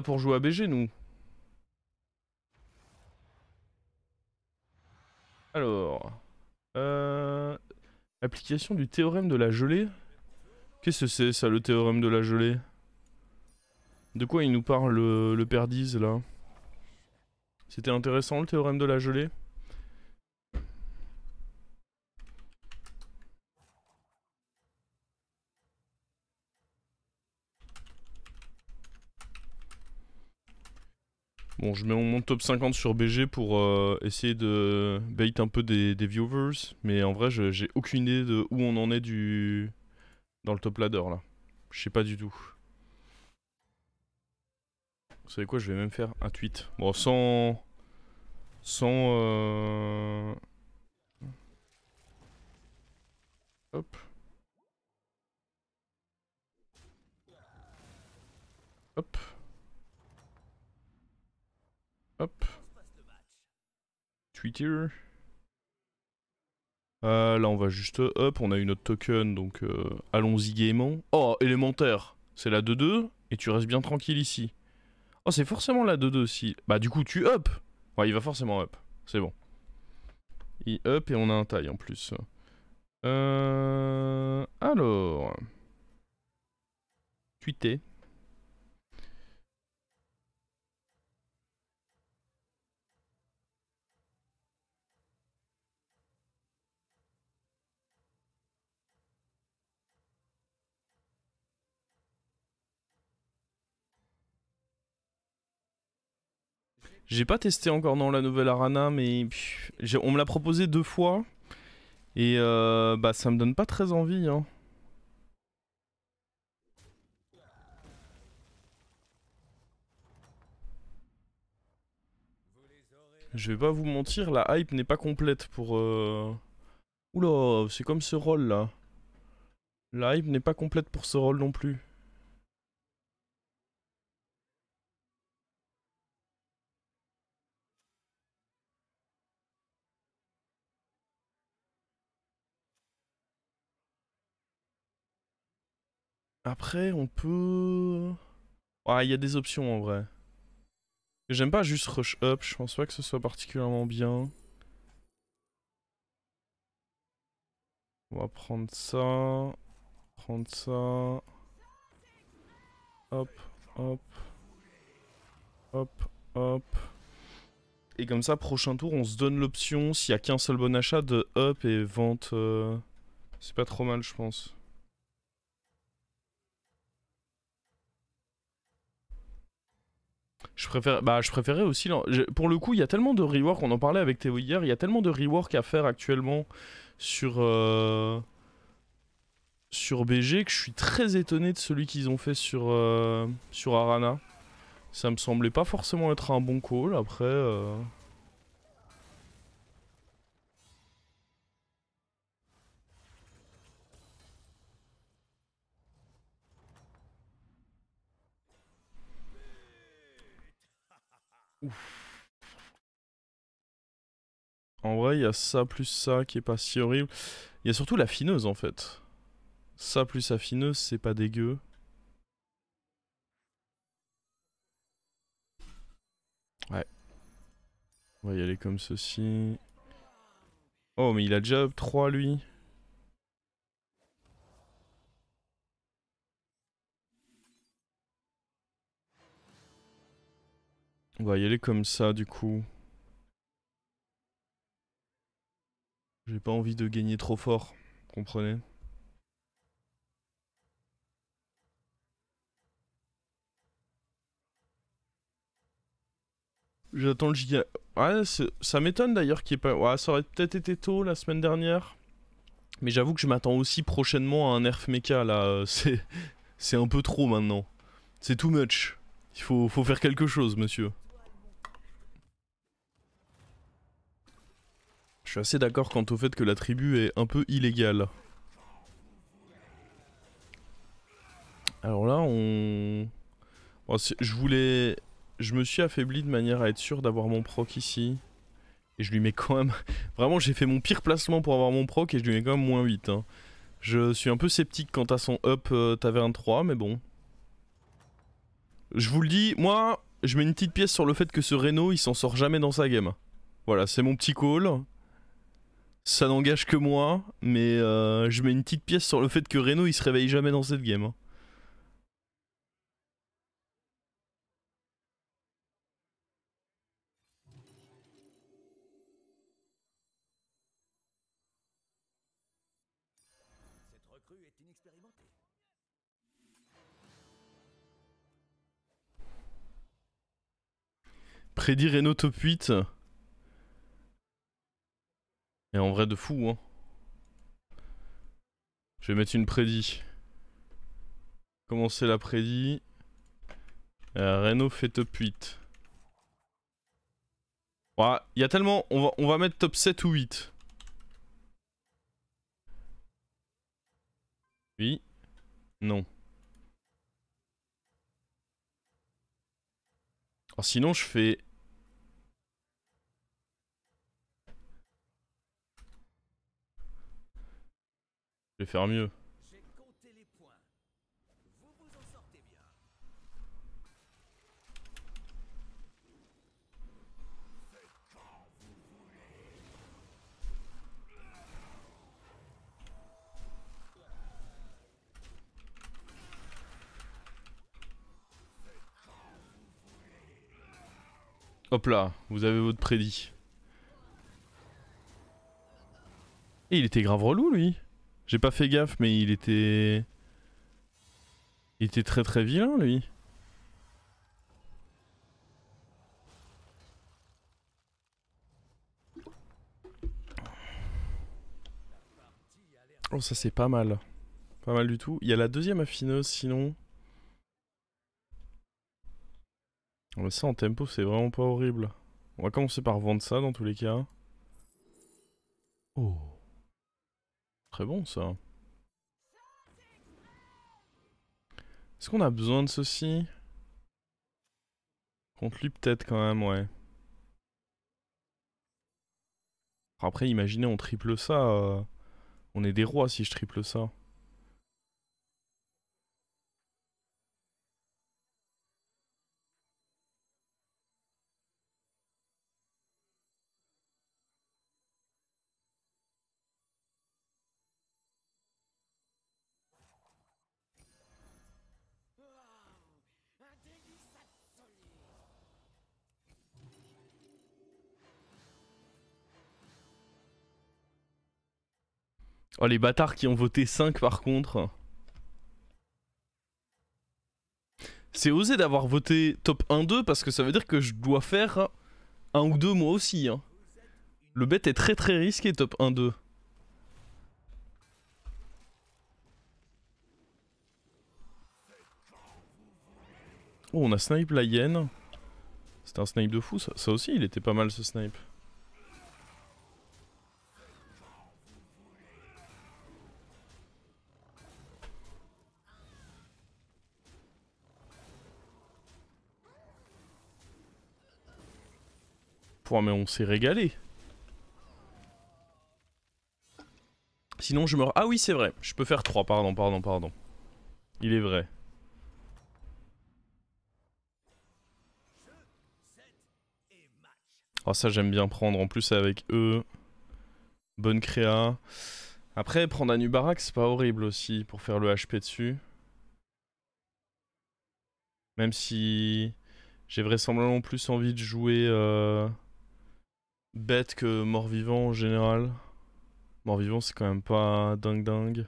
pour jouer à BG, nous. Alors... Application du théorème de la gelée. Qu'est-ce que c'est ça, le théorème de la gelée? De quoi il nous parle le Perdiz là? C'était intéressant le théorème de la gelée? Bon, je mets mon top 50 sur BG pour essayer de bait un peu des viewers. Mais en vrai, j'ai aucune idée de où on en est dans le top ladder là. Je sais pas du tout. Vous savez quoi, je vais même faire un tweet. Bon, sans hop. Hop. Hop. Twitter. Là on va juste up, on a eu notre token donc allons-y gaiement. Oh, élémentaire, c'est la 2-2 et tu restes bien tranquille ici. Oh, c'est forcément la 2-2 aussi. Bah du coup tu up. Ouais, il va forcément up, c'est bon. Il up et on a un taille en plus. Alors... Tweeter. J'ai pas testé encore dans la nouvelle Arana, mais on me l'a proposé 2 fois. Et bah ça me donne pas très envie hein. Je vais pas vous mentir, la hype n'est pas complète pour... Oula, c'est comme ce rôle là. La hype n'est pas complète pour ce rôle non plus. Après, on peut... Ah, il y a des options en vrai. J'aime pas juste rush up, je pense pas que ce soit particulièrement bien. On va prendre ça. Prendre ça. Hop, hop. Hop, hop. Et comme ça, prochain tour, on se donne l'option, s'il y a qu'un seul bon achat, de up et vente. C'est pas trop mal, je pense. Je préférais aussi. Pour le coup, il y a tellement de rework, on en parlait avec Théo hier, il y a tellement de rework à faire actuellement sur BG que je suis très étonné de celui qu'ils ont fait sur Arana. Ça me semblait pas forcément être un bon call, après... Ouf. En vrai, il y a ça plus ça qui est pas si horrible. Il y a surtout la fineuse en fait. Ça plus la fineuse, c'est pas dégueu. Ouais. On va y aller comme ceci. Oh, mais il a déjà up 3 lui. On va y aller comme ça du coup. J'ai pas envie de gagner trop fort, comprenez. J'attends le giga... Ouais, ça m'étonne d'ailleurs qu'il y ait pas... Ouais, ça aurait peut-être été tôt la semaine dernière. Mais j'avoue que je m'attends aussi prochainement à un nerf mecha là. C'est un peu trop maintenant. C'est too much. Il faut faire quelque chose, monsieur. Je suis assez d'accord quant au fait que la tribu est un peu illégale. Alors là, on... Bon, je me suis affaibli de manière à être sûr d'avoir mon proc ici. Et je lui mets quand même... Vraiment, j'ai fait mon pire placement pour avoir mon proc et je lui mets quand même moins 8. Hein. Je suis un peu sceptique quant à son up taverne 3, mais bon. Je vous le dis, moi, je mets une petite pièce sur le fait que ce Reno, il s'en sort jamais dans sa game. Voilà, c'est mon petit call. Ça n'engage que moi, mais je mets une petite pièce sur le fait que Reno, il se réveille jamais dans cette game. Cette recrue est inexpérimentée. Prédit Reno top 8. Et en vrai de fou, hein. Je vais mettre une prédit. Commencer la prédit. Reno fait top 8. Il y a tellement... On va mettre top 7 ou 8. Oui. Non. Alors sinon je fais... Je vais faire mieux. J'ai compté les points. Vous vous en sortez bien. Hop là, vous avez votre prédit. Et il était grave relou lui. J'ai pas fait gaffe mais il était... Il était très très vilain lui. Oh ça c'est pas mal. Pas mal du tout. Il y a la deuxième affineuse sinon. Oh, mais ça en tempo c'est vraiment pas horrible. On va commencer par vendre ça dans tous les cas. Oh. Très bon ça. Est-ce qu'on a besoin de ceci? Contre lui peut-être quand même, ouais. Après imaginez on triple ça. On est des rois si je triple ça. Oh les bâtards qui ont voté 5 par contre. C'est osé d'avoir voté top 1-2 parce que ça veut dire que je dois faire 1 ou 2 moi aussi. Hein. Le bet est très très risqué top 1-2. Oh on a snipe la hyène. C'était un snipe de fou ça. Ça aussi il était pas mal ce snipe. Pouah mais on s'est régalé. Sinon je meurs. Ah oui c'est vrai. Je peux faire 3 pardon. Il est vrai. Oh ça j'aime bien prendre en plus avec eux. Bonne créa. Après prendre un Nubarak c'est pas horrible aussi pour faire le HP dessus. Même si j'ai vraisemblablement plus envie de jouer bête que mort-vivant en général. Mort-vivant c'est quand même pas dingue.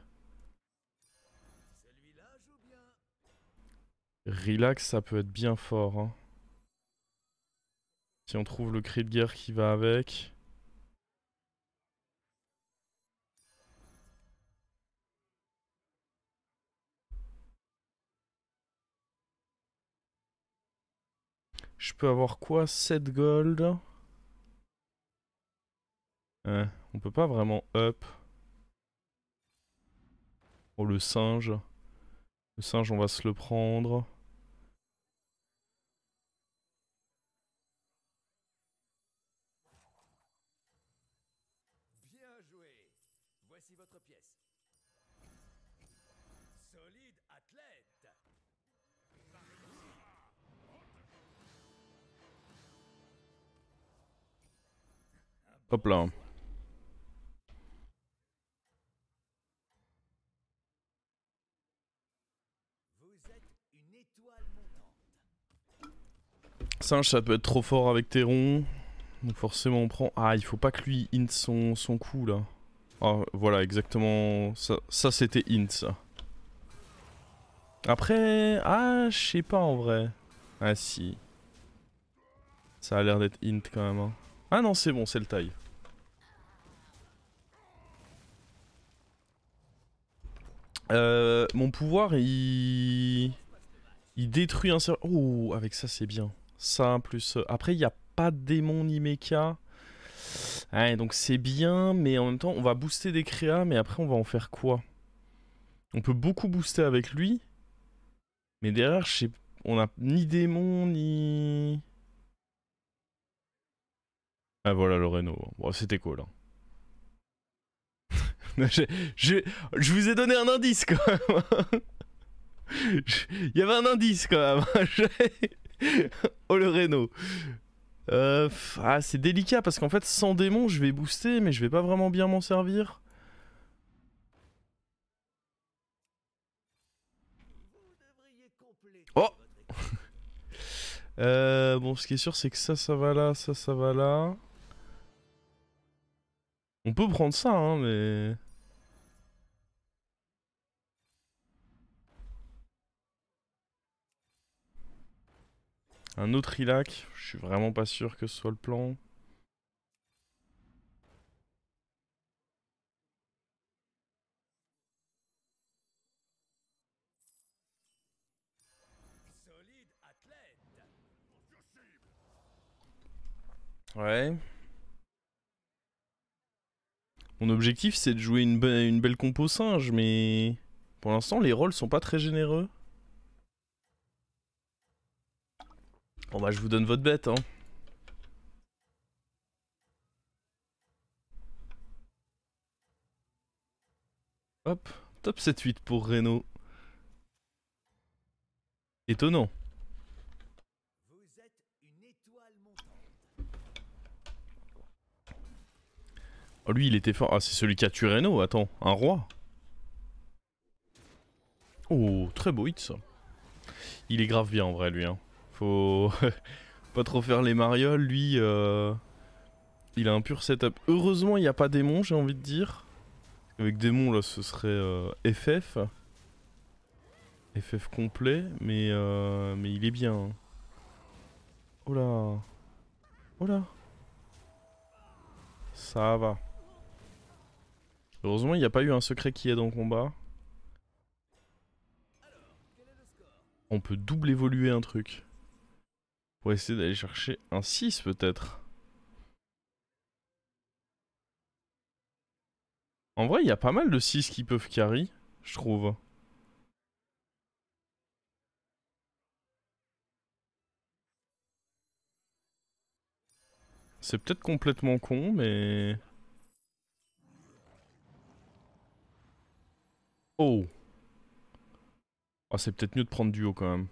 Relax ça peut être bien fort. Hein. Si on trouve le cri de guerre qui va avec. Je peux avoir quoi? 7 gold. On peut pas vraiment up. Oh le singe. Le singe on va se le prendre. Bien joué. Voici votre pièce. Solide athlète. Hop là. Vous êtes une étoile montante. Singe, ça peut être trop fort avec Théron. Donc forcément on prend... Ah, il faut pas que lui int son coup là. Ah, voilà, exactement. Ça c'était int, ça. Après... Ah, je sais pas en vrai. Ah si. Ça a l'air d'être int quand même. Hein. Ah non, c'est bon, c'est le taille. Mon pouvoir, il détruit un serveur. Oh, avec ça, c'est bien. Ça, plus... Après, il n'y a pas de démon ni mecha. Ouais, donc c'est bien, mais en même temps, on va booster des créas, mais après, on va en faire quoi? On peut beaucoup booster avec lui. Mais derrière, je sais... On a ni démon, ni... Ah voilà, le Reno. Bon, c'était cool. Hein. Je vous ai donné un indice, quand même. Il y avait un indice, quand même. Oh, le Reno. Ah, c'est délicat parce qu'en fait, sans démon, je vais booster, mais je vais pas vraiment bien m'en servir. Vous devriez compléter Oh votre équipe. Bon, ce qui est sûr, c'est que ça va là, ça va là. On peut prendre ça, hein, mais... Un autre Ilac, je suis vraiment pas sûr que ce soit le plan. Solide athlète. Ouais. Mon objectif, c'est de jouer une belle compo singe, mais... Pour l'instant, les rôles sont pas très généreux. Bon bah, je vous donne votre bête, hein. Hop, top 7-8 pour Reno. Étonnant. Vous êtes une étoile montante. Oh, lui, il était fort. Ah, c'est celui qui a tué Reno, attends. Un roi. Oh, très beau hit, ça. Il est grave bien, en vrai, lui. Hein. Faut pas trop faire les marioles. Lui, il a un pur setup. Heureusement, il n'y a pas démon, j'ai envie de dire. Avec démon, là, ce serait FF. FF complet, mais il est bien. Hein. Oh là. Oh là. Ça va. Heureusement, il n'y a pas eu un secret qui est dans le combat. Quel est le score? On peut double évoluer un truc. Pour essayer d'aller chercher un 6 peut-être. En vrai, il y a pas mal de 6 qui peuvent carry, je trouve. C'est peut-être complètement con, mais... Oh. Ah, c'est peut-être mieux de prendre duo quand même.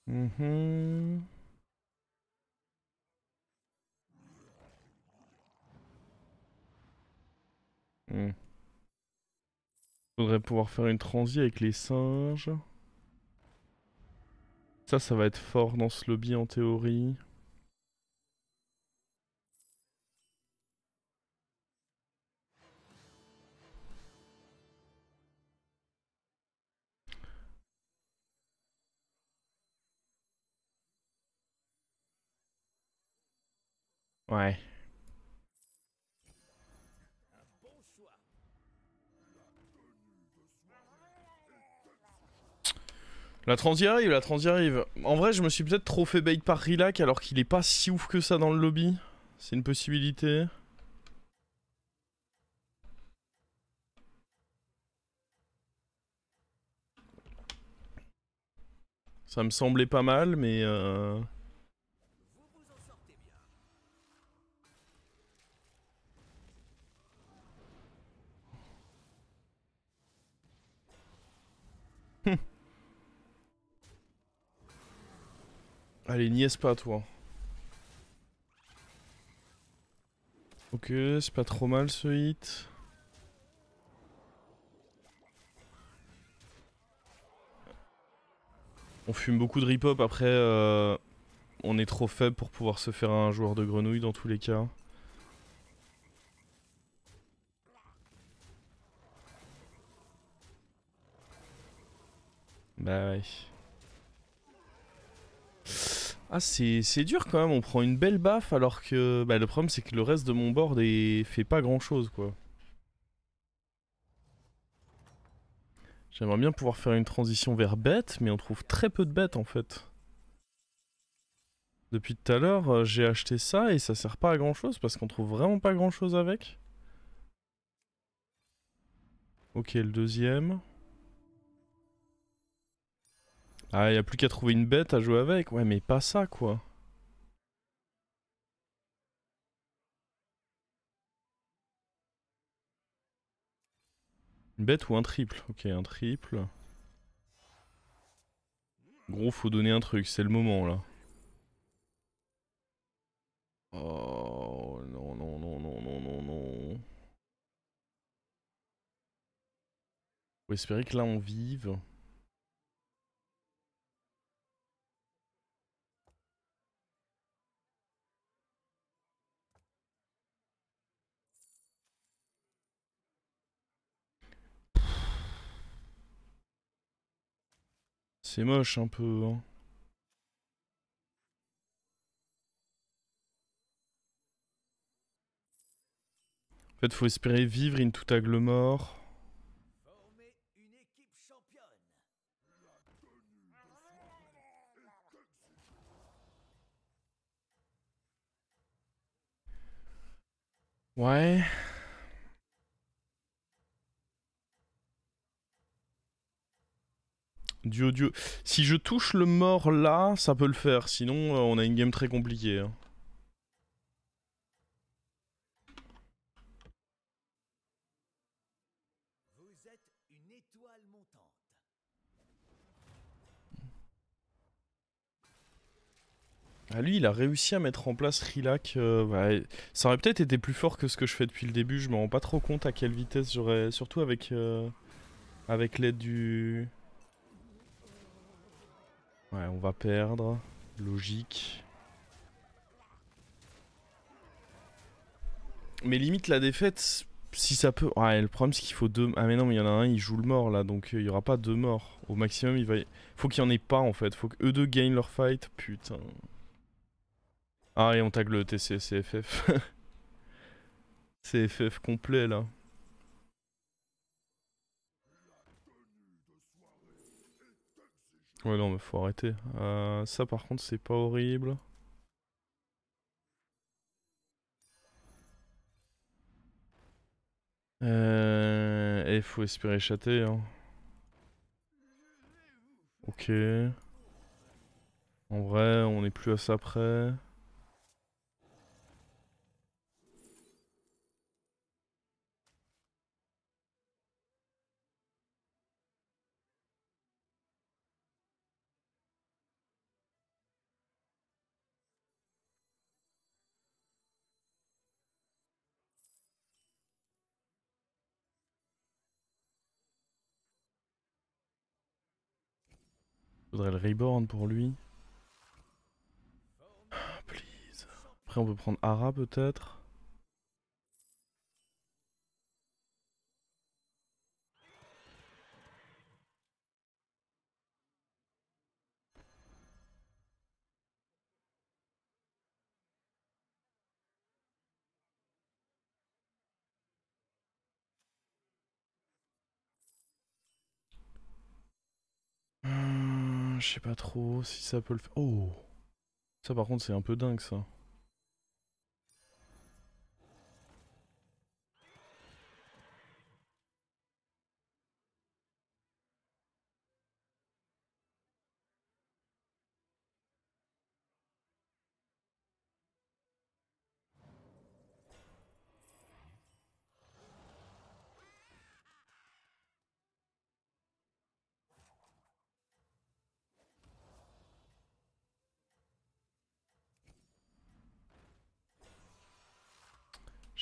Mhm. Hmm. Faudrait pouvoir faire une transi avec les singes. Ça va être fort dans ce lobby en théorie. Ouais. Un bon choix. La transi arrive, la transi arrive. En vrai, je me suis peut-être trop fait bait par Rilac alors qu'il est pas si ouf que ça dans le lobby. C'est une possibilité. Ça me semblait pas mal, mais... Vous vous en sortez bien. Allez, niaise pas toi. Ok, c'est pas trop mal ce hit. On fume beaucoup de rip-hop, après on est trop faible pour pouvoir se faire un joueur de grenouille dans tous les cas. Bah ouais. Ah c'est dur quand même, on prend une belle baffe alors que... Bah le problème c'est que le reste de mon board fait pas grand chose quoi. J'aimerais bien pouvoir faire une transition vers bête, mais on trouve très peu de bêtes en fait. Depuis tout à l'heure, j'ai acheté ça et ça sert pas à grand chose parce qu'on trouve vraiment pas grand chose avec. Ok, le deuxième. Ah, y a plus qu'à trouver une bête à jouer avec. Ouais, mais pas ça quoi. Une bête ou un triple? Ok, un triple. Gros, faut donner un truc, c'est le moment là. Oh non, non, non, non, non, non, non. Faut espérer que là on vive. C'est moche un peu. Hein. En fait, faut espérer vivre une tout agle mort. Formez une équipe championne. Ouais. Duo, duo. Si je touche le mort là, ça peut le faire. Sinon, on a une game très compliquée. Hein. Vous êtes une étoile montante. Ah, lui, il a réussi à mettre en place Rilac. Ça aurait peut-être été plus fort que ce que je fais depuis le début. Je me rends pas trop compte à quelle vitesse j'aurais. Surtout avec l'aide du. Ouais, on va perdre. Logique. Mais limite, la défaite, si ça peut. Ouais, le problème, c'est qu'il faut deux. Ah, mais non, mais il y en a un, il joue le mort là. Donc il y aura pas deux morts. Au maximum, il va. Faut qu'il y en ait pas en fait. Faut que eux deux gagnent leur fight. Putain. Ah, et on tag le TC, CFF. CFF complet là. Ouais, non, mais faut arrêter. Ça, par contre, c'est pas horrible. Et faut espérer châter. Hein. Ok. En vrai, on est plus à ça près. Faudrait le reborn pour lui. Formez une Please. équipe Après, on peut championne. prendre Ara peut-être. Je sais pas trop si ça peut le faire. Oh! Ça, par contre, c'est un peu dingue ça.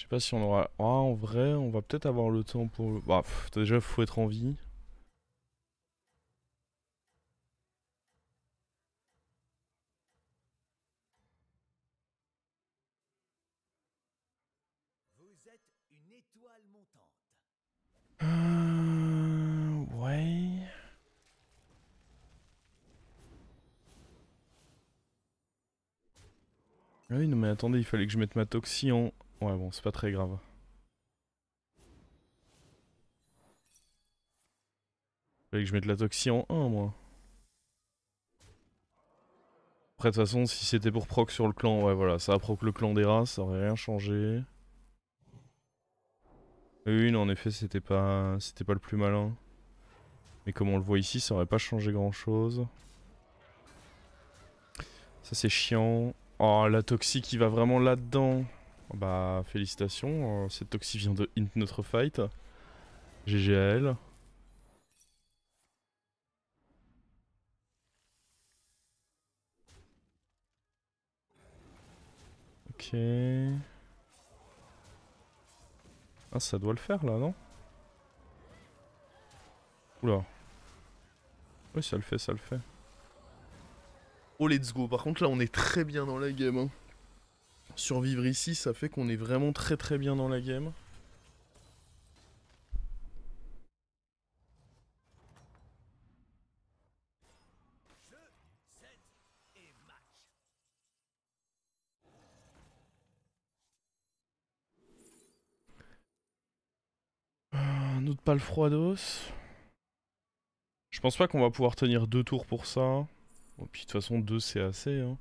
Je sais pas si on aura... Ah, en vrai, on va peut-être avoir le temps pour... Bah, déjà, faut être en vie. Vous êtes une étoile montante. Ouais... Ah oui, non mais attendez, il fallait que je mette ma toxie en... Ouais, bon, c'est pas très grave. Il fallait que je mette la toxie en 1, moi. Après, de toute façon, si c'était pour proc sur le clan, ouais, voilà, ça a proc le clan des races, ça aurait rien changé. Oui, non, en effet, c'était pas le plus malin. Mais comme on le voit ici, ça aurait pas changé grand-chose. Ça, c'est chiant. Oh, la toxie qui va vraiment là-dedans. Bah, félicitations, cette toxie vient de int notre fight. GG à elle. Ok. Ah, ça doit le faire, là, non? Oula. Oui, ça le fait, ça le fait. Oh, let's go. Par contre, là, on est très bien dans la game. Hein. Survivre ici, ça fait qu'on est vraiment très très bien dans la game. Jeu, set et match. Un autre palfroidos. Je pense pas qu'on va pouvoir tenir 2 tours pour ça. Bon, puis de toute façon, 2 c'est assez. Hein.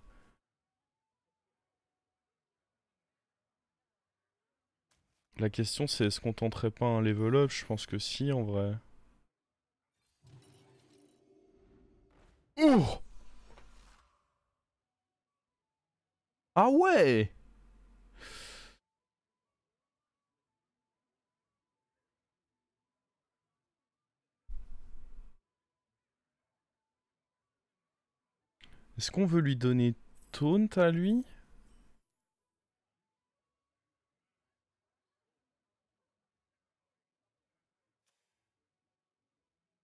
La question c'est est-ce qu'on tenterait pas un level up? Je pense que si en vrai. Oh! Ah ouais! Est-ce qu'on veut lui donner taunt à lui?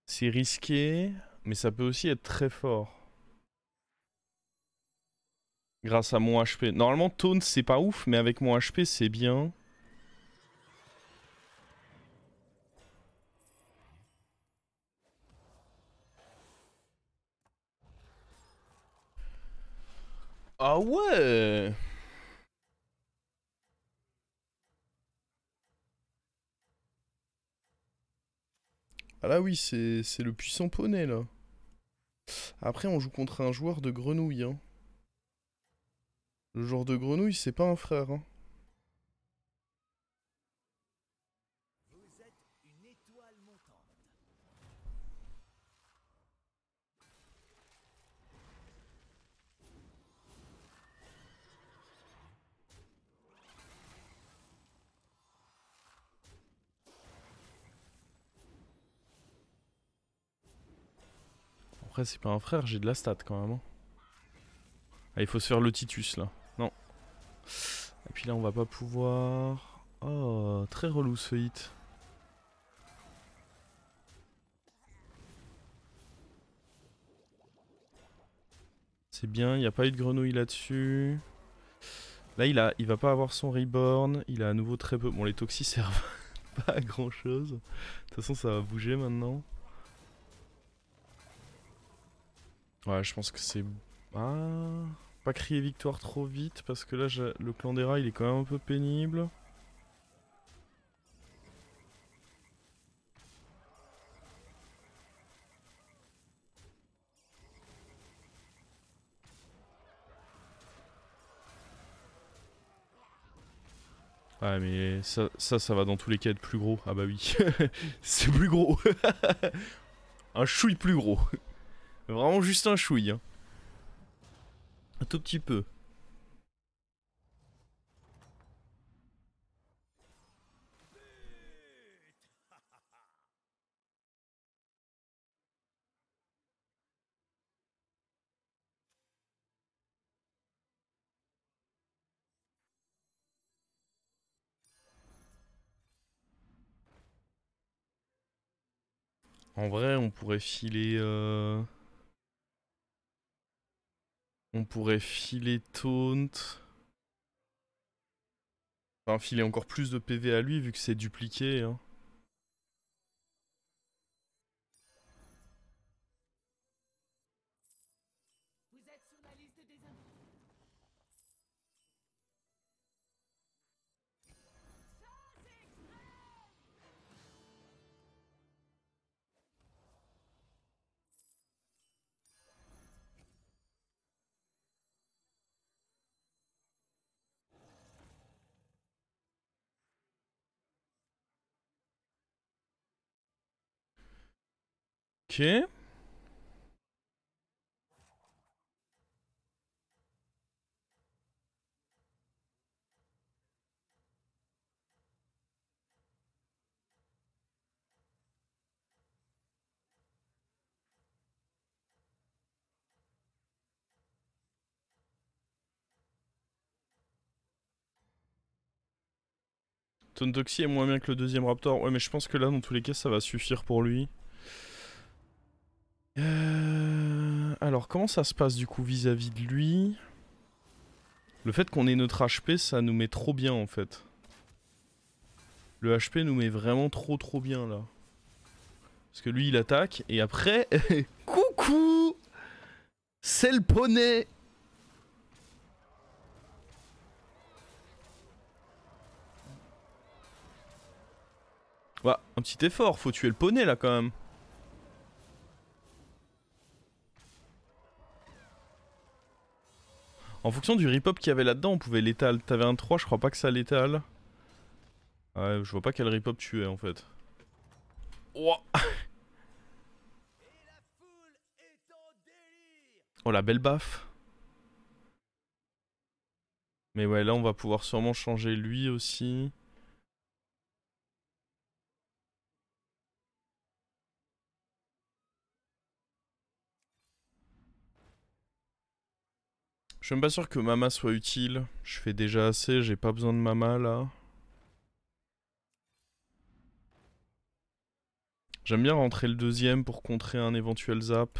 C'est risqué, mais ça peut aussi être très fort. Grâce à mon HP. Normalement, taunt c'est pas ouf, mais avec mon HP c'est bien. Ah ouais! Ah là oui, c'est le puissant poney là. Après, on joue contre un joueur de grenouille. Hein. Le joueur de grenouille, c'est pas un frère. Hein. Vous êtes une étoile montante. Après, c'est pas un frère, j'ai de la stat quand même. Hein. Ah, il faut se faire le Titus là. Non. Et puis là, on va pas pouvoir. Oh, très relou ce hit. C'est bien, il n'y a pas eu de grenouille là-dessus. Là, il va pas avoir son reborn. Il a à nouveau très peu. Bon, les toxis servent pas à grand chose. De toute façon, ça va bouger maintenant. Ouais, je pense que c'est. Ah. Pas crier victoire trop vite parce que là, le clan des rats il est quand même un peu pénible. Ouais, mais ça va dans tous les cas être plus gros. Ah bah oui. C'est plus gros. Un chouille plus gros. Vraiment juste un chouille. Hein. Un tout petit peu. En vrai, on pourrait filer... On pourrait filer Taunt. Enfin, filer encore plus de PV à lui vu que c'est dupliqué. Hein. Vous êtes sur la liste des Ok. Tontoxie est moins bien que le deuxième Raptor. Ouais, mais je pense que là, dans tous les cas, ça va suffire pour lui. Alors, comment ça se passe du coup vis-à-vis de lui? Le fait qu'on ait notre HP, ça nous met trop bien en fait. Le HP nous met vraiment trop bien là. Parce que lui, il attaque et après... Coucou! C'est le poney! Ouais, un petit effort, faut tuer le poney là quand même. En fonction du rip-up qu'il y avait là-dedans, on pouvait l'étal. T'avais un 3, je crois pas que ça l'étale. Ouais, je vois pas quel rip-up tu es en fait. Oh. Et la foule est en délire. Oh la belle baffe. Mais ouais, là on va pouvoir sûrement changer lui aussi. Je suis même pas sûr que Mama soit utile. Je fais déjà assez, j'ai pas besoin de Mama là. J'aime bien rentrer le deuxième pour contrer un éventuel zap.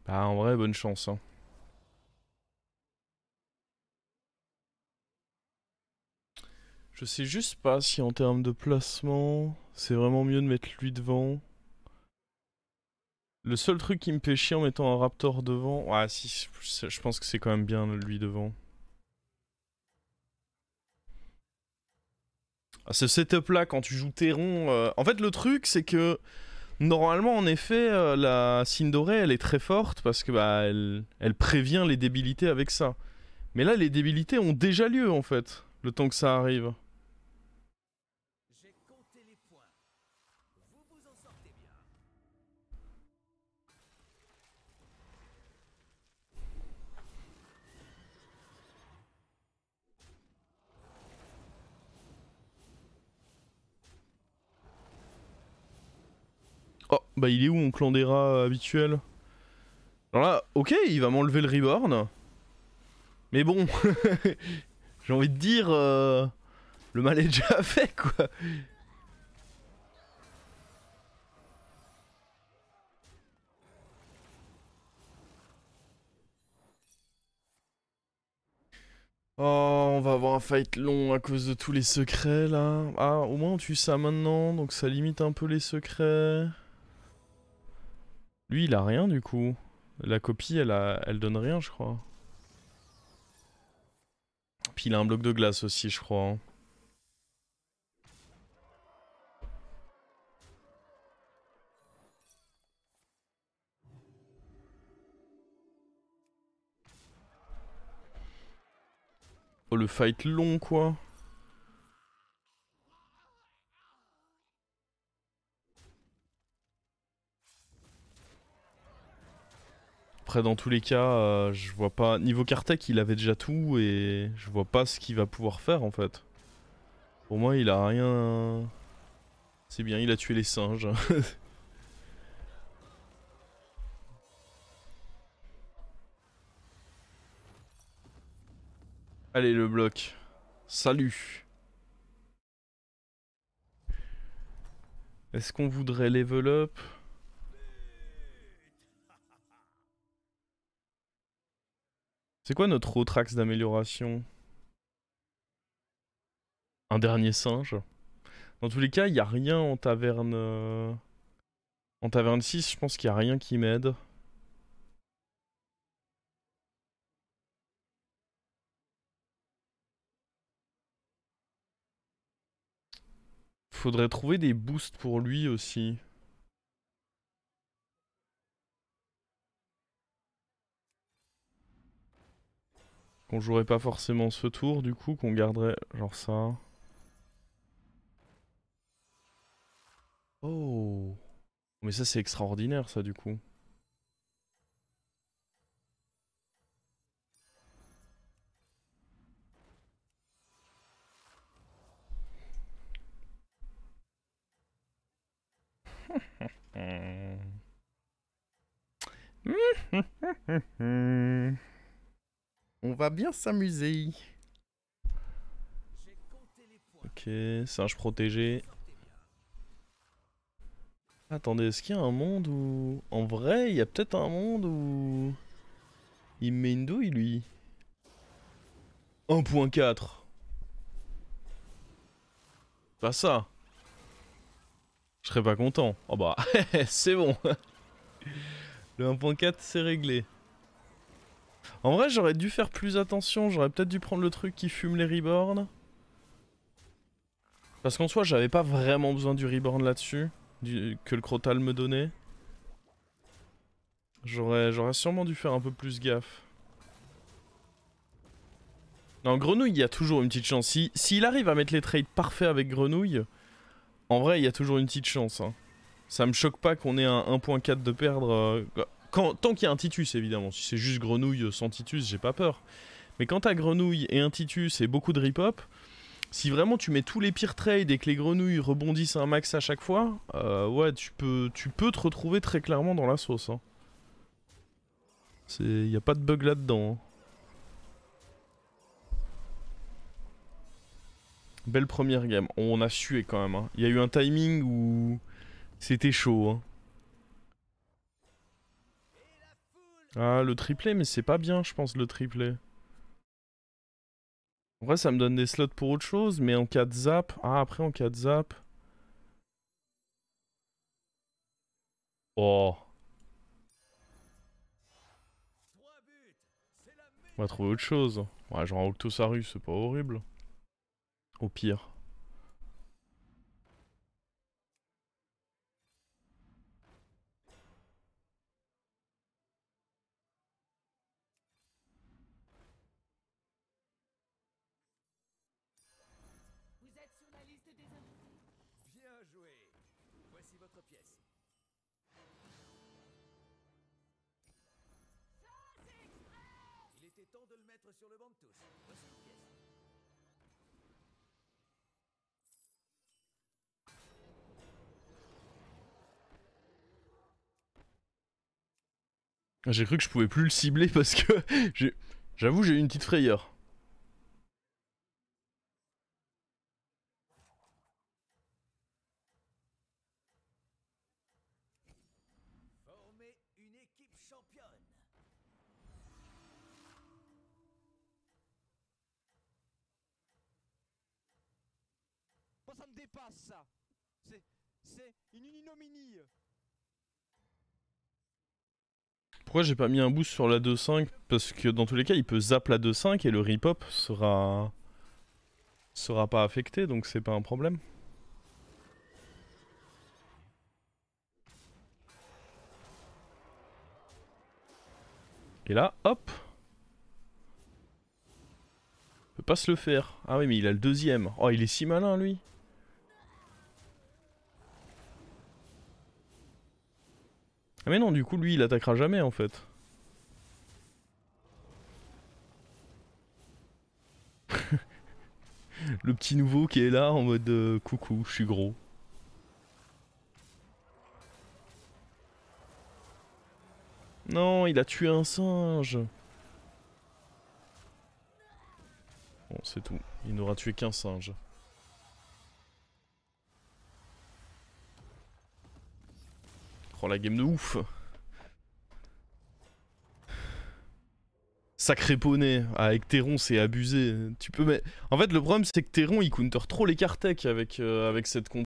Bah en vrai, bonne chance. Hein. Je sais juste pas si en termes de placement, c'est vraiment mieux de mettre lui devant. Le seul truc qui me fait chier en mettant un Raptor devant... Ouais si, je pense que c'est quand même bien lui devant. Ah, ce setup là, quand tu joues Terron... En fait le truc c'est que... Normalement en effet, la Sindoré elle est très forte parce que bah elle prévient les débilités avec ça. Mais là les débilités ont déjà lieu en fait, le temps que ça arrive. J'ai compté les points. Vous vous en sortez bien. Oh, bah il est où mon clan des rats habituel? Alors là, ok, il va m'enlever le reborn. Mais bon, j'ai envie de dire, le mal est déjà fait quoi. Oh, on va avoir un fight long à cause de tous les secrets là. Ah, au moins on tue ça maintenant, donc ça limite un peu les secrets. Lui, il a rien du coup. La copie, elle donne rien, je crois. Puis il a un bloc de glace aussi, je crois. Hein. Oh, le fight long, quoi. Après, dans tous les cas, je vois pas... Niveau Kartek, il avait déjà tout et je vois pas ce qu'il va pouvoir faire en fait. Pour moi, il a rien... C'est bien, il a tué les singes. Allez, le bloc. Salut. Est-ce qu'on voudrait level up? C'est quoi notre autre axe d'amélioration? Un dernier singe. Dans tous les cas, il n'y a rien en taverne... En taverne 6, je pense qu'il n'y a rien qui m'aide. Faudrait trouver des boosts pour lui aussi. Qu'on jouerait pas forcément ce tour, du coup, qu'on garderait genre ça. Oh. Mais ça, c'est extraordinaire, ça, du coup. On va bien s'amuser. J'ai compté les points. Ok, singe protégé. Attendez, est-ce qu'il y a un monde où... En vrai, il y a peut-être un monde où... Il me met une douille, lui. 1.4. Pas ça. Je serais pas content. Oh bah, c'est bon. Le 1.4, c'est réglé. En vrai, j'aurais dû faire plus attention. J'aurais peut-être dû prendre le truc qui fume les reborns. Parce qu'en soi, j'avais pas vraiment besoin du reborn là-dessus. Que le Crotal me donnait. J'aurais sûrement dû faire un peu plus gaffe. Non, Grenouille, il y a toujours une petite chance. S'il arrive à mettre les trades parfaits avec Grenouille, en vrai, il y a toujours une petite chance. Hein. Ça me choque pas qu'on ait un 1.4 de perdre. Tant qu'il y a un Titus, évidemment. Si c'est juste Grenouille sans Titus, j'ai pas peur. Mais quand t'as Grenouille et un Titus et beaucoup de rip-hop, si vraiment tu mets tous les pires trades et que les Grenouilles rebondissent un max à chaque fois, ouais, tu peux te retrouver très clairement dans la sauce. Hein. Y a pas de bug là-dedans. Hein. Belle première game. On a sué quand même. Hein. Il y a eu un timing où c'était chaud. Hein. Ah, le triplé, mais c'est pas bien, je pense, le triplé. En vrai, ça me donne des slots pour autre chose, mais en cas de zap... Ah, après, en cas de zap... Oh. On va trouver autre chose. Ouais, genre Octosarus, c'est pas horrible. Au pire. Vous êtes sur la liste des invités. Bien joué. Voici votre pièce. Il était temps de le mettre sur le banc de touche. Voici une pièce. J'ai cru que je pouvais plus le cibler parce que... J'avoue, j'ai eu une petite frayeur. Formez une équipe championne. Moi ça me dépasse ça. C'est une ignominie. Pourquoi j'ai pas mis un boost sur la 2.5? Parce que dans tous les cas, il peut zap la 2.5 et le rip-hop sera pas affecté, donc c'est pas un problème. Et là, hop. Il peut pas se le faire. Ah oui, mais il a le deuxième. Oh, il est si malin, lui. Ah mais non, du coup, lui, il attaquera jamais, en fait. Le petit nouveau qui est là en mode coucou, je suis gros. Non, il a tué un singe. Bon, c'est tout. Il n'aura tué qu'un singe. Oh, la game de ouf. Sacré poney. Avec Théron, c'est abusé. Tu peux mettre... En fait, le problème, c'est que Théron, il counter trop les cartech avec cette comp.